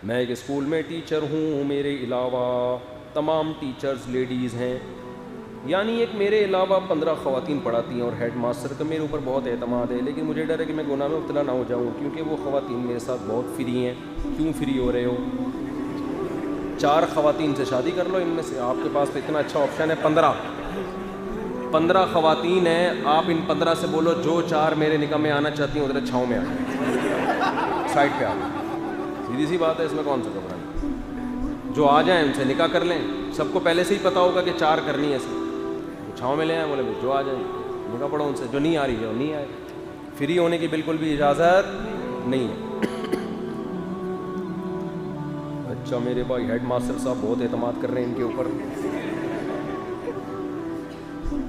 میں ایک اسکول میں ٹیچر ہوں, میرے علاوہ تمام ٹیچرز لیڈیز ہیں, یعنی ایک میرے علاوہ 15 خواتین پڑھاتی ہیں اور ہیڈ ماسٹر کا میرے اوپر بہت اعتماد ہے, لیکن مجھے ڈر ہے کہ میں گناہ میں مبتلا نہ ہو جاؤں کیونکہ وہ خواتین میرے ساتھ بہت فری ہیں. کیوں فری ہو رہے ہو؟ 4 خواتین سے شادی کر لو, ان میں سے آپ کے پاس تو اتنا اچھا آپشن ہے. 15 خواتین ہیں, آپ ان 15 سے بولو جو 4 میرے نکاح میں آنا چاہتی ہیں ادھر چھاؤں میں آ جائیں, سائڈ پہ آ جائیں. سیدھی سی بات ہے, اس میں کون سا گھبرانا. جو آ جائیں ان سے نکاح کر لیں. سب کو پہلے سے ہی پتا ہوگا کہ 4 کرنی ہے, ایسے چھاؤں میں لے آئیں, بولے جو آ جائیں نکاح پڑھو ان سے, جو نہیں آ رہی ہے وہ نہیں آئے. فری ہونے کی بالکل بھی اجازت نہیں ہے. اچھا میرے بھائی ہیڈ ماسٹر صاحب بہت اعتماد کر رہے ہیں ان کے اوپر.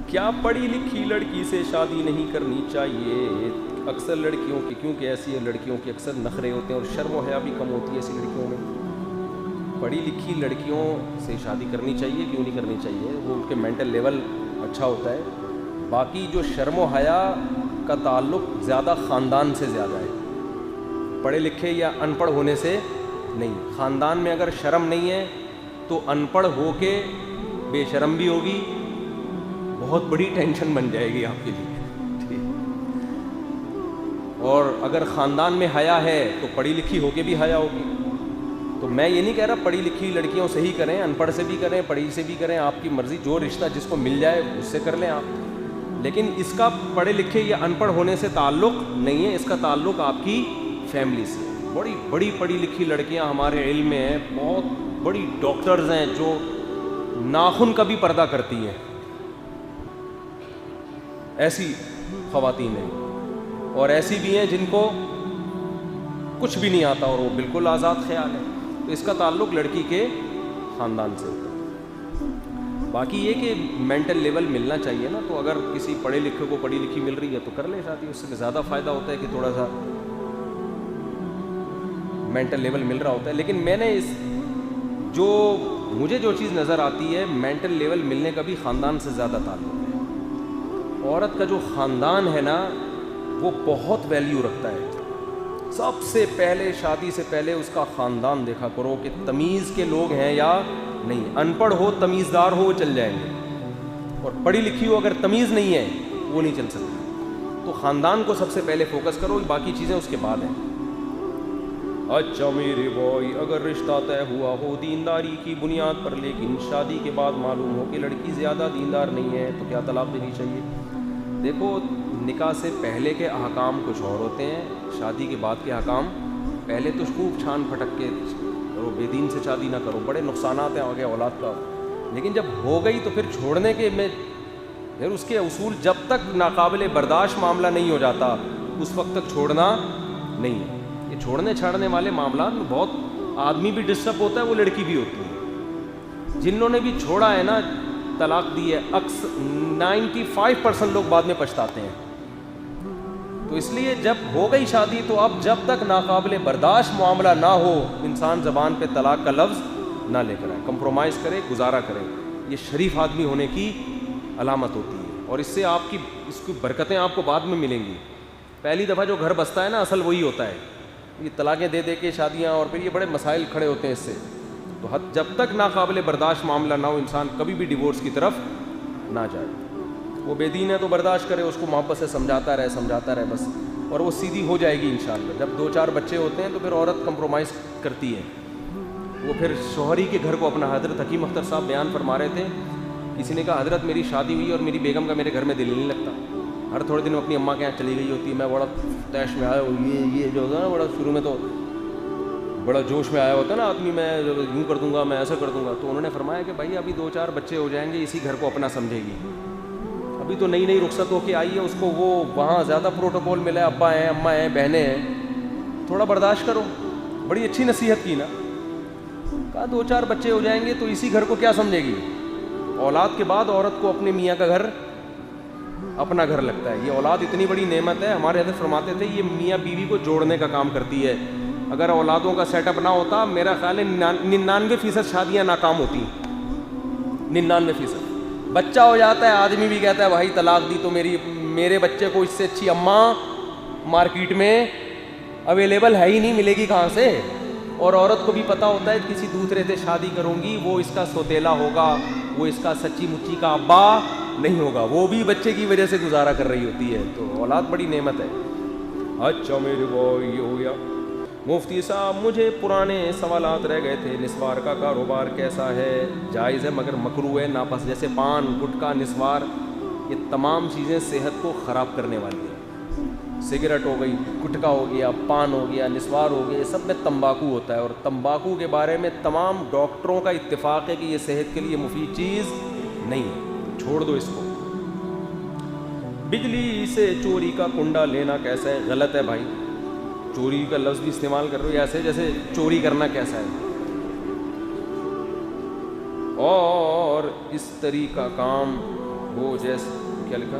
کیا پڑھی لکھی لڑکی سے شادی نہیں کرنی چاہیے؟ اکثر لڑکیوں کی, کیونکہ ایسی ہے لڑکیوں کے اکثر نخرے ہوتے ہیں اور شرم و حیا بھی کم ہوتی ہے ایسی لڑکیوں میں. پڑھی لکھی لڑکیوں سے شادی کرنی چاہیے, کیوں نہیں کرنی چاہیے؟ وہ ان کے مینٹل لیول اچھا ہوتا ہے. باقی جو شرم و حیا کا تعلق زیادہ خاندان سے زیادہ ہے, پڑھے لکھے یا ان پڑھ ہونے سے نہیں. خاندان میں اگر شرم نہیں ہے تو ان پڑھ ہو کے بے شرم بھی ہوگی, بہت بڑی ٹینشن بن جائے گی آپ کے لیے. اور اگر خاندان میں حیا ہے تو پڑھی لکھی ہو کے بھی حیا ہوگی. تو میں یہ نہیں کہہ رہا پڑھی لکھی لڑکیوں سے ہی کریں, ان پڑھ سے بھی کریں, پڑھی سے بھی کریں, آپ کی مرضی, جو رشتہ جس کو مل جائے اس سے کر لیں آپ. لیکن اس کا پڑھے لکھے یا ان پڑھ ہونے سے تعلق نہیں ہے, اس کا تعلق آپ کی فیملی سے. بڑی بڑی پڑھی لکھی لڑکیاں ہمارے علم میں ہیں, بہت بڑی ڈاکٹرز ہیں جو ناخن کا بھی پردہ کرتی ہیں, ایسی خواتین ہیں. اور ایسی بھی ہیں جن کو کچھ بھی نہیں آتا اور وہ بالکل آزاد خیال ہے. تو اس کا تعلق لڑکی کے خاندان سے ہوتا ہے. باقی یہ کہ مینٹل لیول ملنا چاہیے نا, تو اگر کسی پڑھے لکھے کو پڑھی لکھی مل رہی ہے تو کر لے شادی, اس سے زیادہ فائدہ ہوتا ہے کہ تھوڑا سا مینٹل لیول مل رہا ہوتا ہے. لیکن میں نے مجھے جو چیز نظر آتی ہے, مینٹل لیول ملنے کا بھی خاندان سے زیادہ تعلق ہے. عورت کا جو خاندان ہے نا وہ بہت ویلیو رکھتا ہے. سب سے پہلے شادی سے پہلے اس کا خاندان دیکھا کرو کہ تمیز کے لوگ ہیں یا نہیں. ان پڑھ ہو تمیزدار ہو وہ چل جائیں گے, اور پڑھی لکھی ہو اگر تمیز نہیں ہے وہ نہیں چل سکتی. تو خاندان کو سب سے پہلے فوکس کرو, باقی چیزیں اس کے بعد ہیں. اچھا میرے بھائی اگر رشتہ طے ہوا ہو دینداری کی بنیاد پر, لیکن شادی کے بعد معلوم ہو کہ لڑکی زیادہ دیندار نہیں ہے, تو کیا طلاق دینی چاہیے؟ دیکھو نکاح سے پہلے کے احکام کچھ اور ہوتے ہیں, شادی کے بعد کے احکام. پہلے تو خوب چھان پھٹک کے کرو, بے دین سے شادی نہ کرو, بڑے نقصانات ہیں آگے اولاد کا. لیکن جب ہو گئی تو پھر چھوڑنے کے میں پھر اس کے اصول, جب تک ناقابل برداشت معاملہ نہیں ہو جاتا اس وقت تک چھوڑنا نہیں ہے. یہ چھوڑنے چھاڑنے والے معاملات میں بہت آدمی بھی ڈسٹرب ہوتا ہے, وہ لڑکی بھی ہوتی ہے. جنہوں نے بھی چھوڑا ہے نا, طلاق دی ہے, اکثر 95% لوگ بعد میں پچھتاتے ہیں. تو اس لیے جب ہو گئی شادی تو اب جب تک ناقابل برداشت معاملہ نہ ہو انسان زبان پہ طلاق کا لفظ نہ لے کر آئے, کمپرومائز کرے, گزارا کرے. یہ شریف آدمی ہونے کی علامت ہوتی ہے, اور اس سے آپ کی اس کی برکتیں آپ کو بعد میں ملیں گی. پہلی دفعہ جو گھر بستا ہے نا اصل وہی ہوتا ہے. یہ طلاقیں دے دے کے شادیاں, اور پھر یہ بڑے مسائل کھڑے ہوتے ہیں اس سے. تو جب تک ناقابل برداشت معاملہ نہ ہو انسان کبھی بھی ڈیورس کی طرف نہ جائے. وہ بے دین ہے تو برداشت کرے, اس کو محبت سے سمجھاتا رہے بس, اور وہ سیدھی ہو جائے گی انشاءاللہ. جب 2-4 بچے ہوتے ہیں تو پھر عورت کمپرومائز کرتی ہے, وہ پھر شوہر ہی کے گھر کو اپنا. حضرت حکیم اختر صاحب بیان فرما رہے تھے, کسی نے کہا حضرت میری شادی ہوئی اور میری بیگم کا میرے گھر میں دل نہیں لگتا, ہر تھوڑے دن اپنی اماں کے یہاں چلی گئی ہوتی ہے, میں بڑا تیش میں آیا ہوں, یہ جو ہوتا ہے نا بڑا شروع میں تو بڑا جوش میں آیا ہوتا ہے نا آدمی, میں یوں کر دوں گا, میں ایسا کر دوں گا. تو انہوں نے فرمایا کہ بھائی ابھی 2-4 بچے ہو جائیں گے, اسی گھر کو اپنا سمجھے گی. ابھی تو نئی رخصت ہو کے آئی ہے, اس کو وہ وہاں زیادہ پروٹوکول ملا ہے, ابا ہیں, اماں ہیں, بہنیں ہیں, تھوڑا برداشت کرو. بڑی اچھی نصیحت کی نا. کہا 2-4 بچے ہو جائیں گے تو اسی گھر کو کیا سمجھے گی. اولاد کے بعد عورت کو اپنے میاں کا گھر اپنا گھر لگتا ہے. یہ اولاد اتنی بڑی نعمت ہے. ہمارے حضرت فرماتے تھے یہ میاں بیوی کو جوڑنے کا کام کرتی ہے. اگر اولادوں کا سیٹ اپ نہ ہوتا, میرا خیال ہے 99% شادیاں ناکام ہوتی. 99% بچہ ہو جاتا ہے, آدمی بھی کہتا ہے بھائی طلاق دی تو میرے بچے کو اس سے اچھی اماں مارکیٹ میں اویلیبل ہے ہی نہیں, ملے گی کہاں سے. اور عورت کو بھی پتہ ہوتا ہے کسی دوسرے سے شادی کروں گی وہ اس کا سوتیلا ہوگا, وہ اس کا سچی مچی کا ابا نہیں ہوگا, وہ بھی بچے کی وجہ سے گزارا کر رہی ہوتی ہے. تو اولاد بڑی نعمت ہے. اچھا میرے بھائی یہ ہو گیا. مفتی صاحب مجھے پرانے سوالات رہ گئے تھے. نسوار کا کاروبار کیسا ہے؟ جائز ہے مگر مکروہ ہے, ناپسند. جیسے پان, گٹکا, نسوار, یہ تمام چیزیں صحت کو خراب کرنے والی ہیں. سگریٹ ہو گئی, گٹکا ہو گیا, پان ہو گیا, نسوار ہو گیا, یہ سب میں تمباکو ہوتا ہے. اور تمباکو کے بارے میں تمام ڈاکٹروں کا اتفاق ہے کہ یہ صحت کے لیے مفید چیز نہیں ہے, چھوڑ دو اس کو. بجلی سے چوری کا کنڈا لینا کیسا ہے؟ غلط ہے بھائی. چوری کا لفظ بھی استعمال کر رہے ہو ایسے جیسے چوری کرنا کیسا ہے. اور استری کا کام ہو جیسے کیا لکھا؟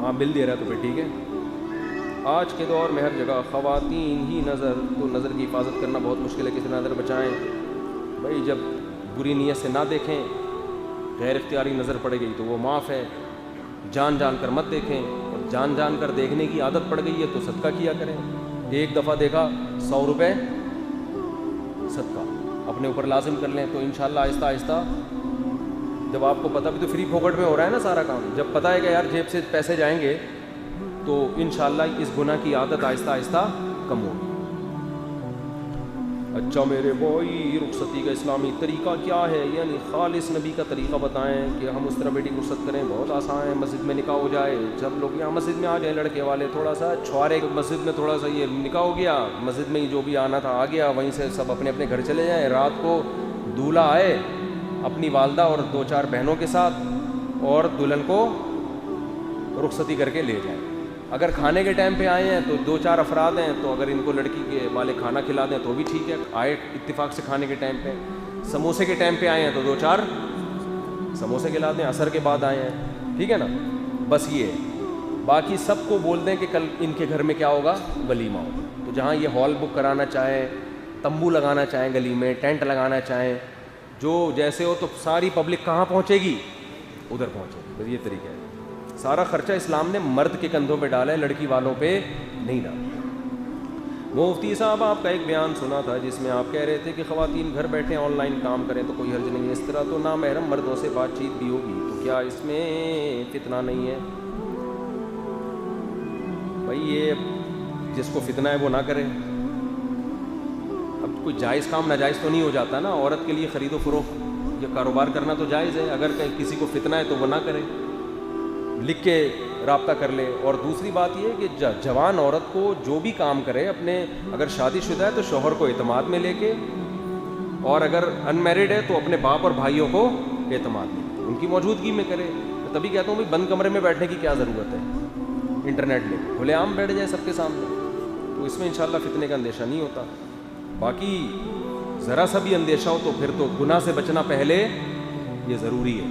ہاں بل دے رہا تو پھر ٹھیک ہے. آج کے دور میں ہر جگہ خواتین ہی نظر, تو نظر کی حفاظت کرنا بہت مشکل ہے. کسی نظر بچائیں بھائی. جب بری نیت سے نہ دیکھیں, غیر اختیاری نظر پڑ گئی تو وہ معاف ہے. جان جان کر مت دیکھیں, اور جان جان کر دیکھنے کی عادت پڑ گئی ہے تو صدقہ کیا کریں. ایک دفعہ دیکھا 100 روپے صدقہ اپنے اوپر لازم کر لیں, تو انشاءاللہ آہستہ آہستہ جب آپ کو پتہ بھی تو فری پھوکٹ میں ہو رہا ہے نا سارا کام, جب پتہ ہے کہ یار جیب سے پیسے جائیں گے تو انشاءاللہ اس گناہ کی عادت آہستہ آہستہ کم ہوگی. اچھا میرے بھائی رخصتی کا اسلامی طریقہ کیا ہے؟ یعنی خالص نبی کا طریقہ بتائیں کہ ہم اس طرح بیٹی رخصت کریں. بہت آسان ہے, مسجد میں نکاح ہو جائے. جب لوگ یہاں مسجد میں آ جائیں لڑکے والے, تھوڑا سا چھوارے مسجد میں تھوڑا سا یہ نکاح ہو گیا, مسجد میں ہی جو بھی آنا تھا آ گیا, وہیں سے سب اپنے اپنے گھر چلے جائیں. رات کو دولہا آئے اپنی والدہ اور 2-4 بہنوں کے ساتھ, اور دلہن کو رخصتی کر کے لے جائیں. اگر کھانے کے ٹائم پہ آئے ہیں تو 2-4 افراد ہیں, تو اگر ان کو لڑکی کے والے کھانا کھلا دیں تو بھی ٹھیک ہے, آئے اتفاق سے کھانے کے ٹائم پہ. سموسے کے ٹائم پہ آئے ہیں تو 2-4 سموسے کھلا دیں. عصر کے بعد آئے ہیں, ٹھیک ہے نا. بس یہ ہے. باقی سب کو بول دیں کہ کل ان کے گھر میں کیا ہوگا, ولیمہ ہوگا. تو جہاں یہ ہال بک کرانا چاہیں, تمبو لگانا چاہیں گلی میں, ٹینٹ لگانا چاہیں, جو جیسے ہو, تو ساری پبلک کہاں پہنچے گی, ادھر پہنچے گی. بس یہ طریقہ ہے. سارا خرچہ اسلام نے مرد کے کندھوں پہ ڈالا ہے, لڑکی والوں پہ نہیں ڈالا. مفتی صاحب آپ کا ایک بیان سنا تھا جس میں آپ کہہ رہے تھے کہ خواتین گھر بیٹھے آن لائن کام کریں تو کوئی حرج نہیں ہے. اس طرح تو نامحرم مردوں سے بات چیت بھی ہوگی, تو کیا اس میں فتنہ نہیں ہے؟ بھائی یہ جس کو فتنہ ہے وہ نہ کرے. اب کوئی جائز کام ناجائز تو نہیں ہو جاتا نا. عورت کے لیے خرید و فروخت یا کاروبار کرنا تو جائز ہے. اگر کسی کو فتنہ ہے تو وہ نہ کرے, لکھ کے رابطہ کر لے. اور دوسری بات یہ ہے کہ جوان عورت کو جو بھی کام کرے اپنے, اگر شادی شدہ ہے تو شوہر کو اعتماد میں لے کے, اور اگر ان میرڈ ہے تو اپنے باپ اور بھائیوں کو اعتماد میں, ان کی موجودگی میں کرے. تبھی کہتا ہوں بھائی بند کمرے میں بیٹھنے کی کیا ضرورت ہے, انٹرنیٹ لے کھلے عام بیٹھ جائے سب کے سامنے, تو اس میں انشاءاللہ فتنے کا اندیشہ نہیں ہوتا. باقی ذرا سا بھی اندیشہ ہو تو پھر تو گناہ سے بچنا پہلے یہ ضروری ہے.